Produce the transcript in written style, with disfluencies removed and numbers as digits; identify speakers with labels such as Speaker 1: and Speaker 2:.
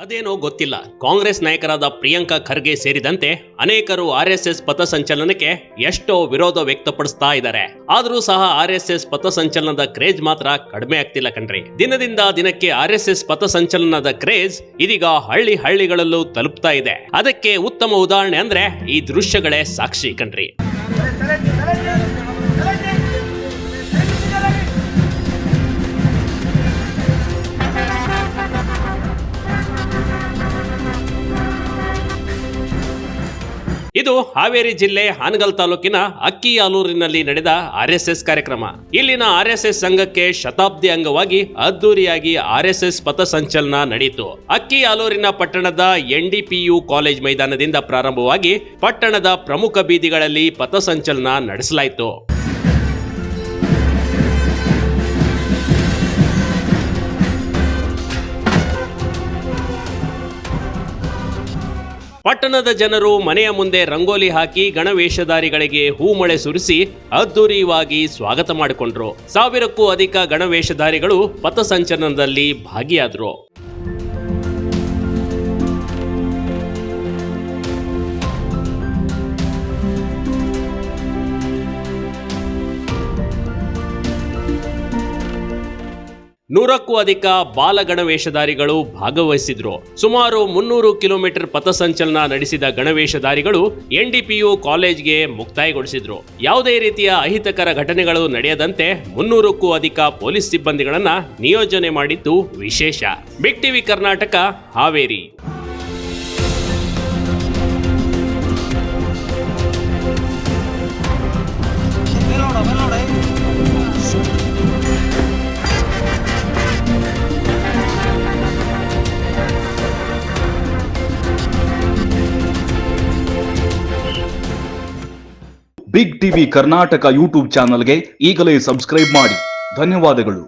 Speaker 1: ಅದೇನೋ ಗೊತ್ತಿಲ್ಲ, ಕಾಂಗ್ರೆಸ್ ನಾಯಕರಾದ ಪ್ರಿಯಾಂಕಾ ಖರ್ಗೆ ಸೇರಿದಂತೆ ಅನೇಕರು ಆರ್ಎಸ್ಎಸ್ ಪಥಸಂಚಲನಕ್ಕೆ ಎಷ್ಟೋ ವಿರೋಧ ವ್ಯಕ್ತಪಡಿಸ್ತಾ ಇದ್ದಾರೆ. ಆದ್ರೂ ಸಹ ಆರ್ಎಸ್ಎಸ್ ಪಥಸಂಚಲನದ ಕ್ರೇಜ್ ಮಾತ್ರ ಕಡಿಮೆ ಆಗ್ತಿಲ್ಲ ಕಣ್ರಿ. ದಿನದಿಂದ ದಿನಕ್ಕೆ ಆರ್ಎಸ್ಎಸ್ ಪಥಸಂಚಲನದ ಕ್ರೇಜ್ ಇದೀಗ ಹಳ್ಳಿಗಳಲ್ಲೂ ತಲುಪ್ತಾ ಇದೆ. ಅದಕ್ಕೆ ಉತ್ತಮ ಉದಾಹರಣೆ ಅಂದ್ರೆ ಈ ದೃಶ್ಯಗಳೇ ಸಾಕ್ಷಿ ಕಣ್ರಿ. ಇದು ಹಾವೇರಿ ಜಿಲ್ಲೆ ಹಾನಗಲ್ ತಾಲೂಕಿನ ಅಕ್ಕಿಯಾಲೂರಿನಲ್ಲಿ ನಡೆದ ಆರ್ಎಸ್ಎಸ್ ಕಾರ್ಯಕ್ರಮ. ಇಲ್ಲಿನ ಆರ್ಎಸ್ಎಸ್ ಸಂಘಕ್ಕೆ ಶತಾಬ್ದಿ ಅಂಗವಾಗಿ ಅದ್ದೂರಿಯಾಗಿ ಆರ್ಎಸ್ಎಸ್ ಪಥಸಂಚಲನ ನಡೆಯಿತು. ಅಕ್ಕಿಯಾಲೂರಿನ ಪಟ್ಟಣದ NDPU ಕಾಲೇಜ್ ಮೈದಾನದಿಂದ ಪ್ರಾರಂಭವಾಗಿ ಪಟ್ಟಣದ ಪ್ರಮುಖ ಬೀದಿಗಳಲ್ಲಿ ಪಥಸಂಚಲನ ನಡೆಸಲಾಯಿತು. ಪಟ್ಟಣದ ಜನರು ಮನೆಯ ಮುಂದೆ ರಂಗೋಲಿ ಹಾಕಿ ಗಣವೇಷಧಾರಿಗಳಿಗೆ ಹೂಮಳೆ ಸುರಿಸಿ ಅದ್ದೂರಿಯಾಗಿ ಸ್ವಾಗತ ಮಾಡಿಕೊಂಡ್ರು. 1000ಕ್ಕೂ ಅಧಿಕ ಗಣವೇಷಧಾರಿಗಳು ಪಥಸಂಚಲನದಲ್ಲಿ ಭಾಗಿಯಾದರು. ನೂರಕ್ಕೂ ಅಧಿಕ ಬಾಲಗಣವೇಷಧಾರಿಗಳು ಭಾಗವಹಿಸಿದ್ರು. ಸುಮಾರು 300 ಕಿಲೋಮೀಟರ್ ಪಥಸಂಚಲನ ನಡೆಸಿದ ಗಣವೇಷಧಾರಿಗಳು NDPU ಕಾಲೇಜ್ಗೆ ಮುಕ್ತಾಯಗೊಳಿಸಿದ್ರು. ಯಾವುದೇ ರೀತಿಯ ಅಹಿತಕರ ಘಟನೆಗಳು ನಡೆಯದಂತೆ 300ಕ್ಕೂ ಅಧಿಕ ಪೊಲೀಸ್ ಸಿಬ್ಬಂದಿಗಳನ್ನ ನಿಯೋಜನೆ ಮಾಡಿದ್ದು ವಿಶೇಷ. Big TV Karnataka, Haveri.
Speaker 2: Big TV Karnataka YouTube ಚಾನಲ್ಗೆ ಈಗಲೇ ಸಬ್ಸ್ಕ್ರೈಬ್ ಮಾಡಿ. ಧನ್ಯವಾದಗಳು.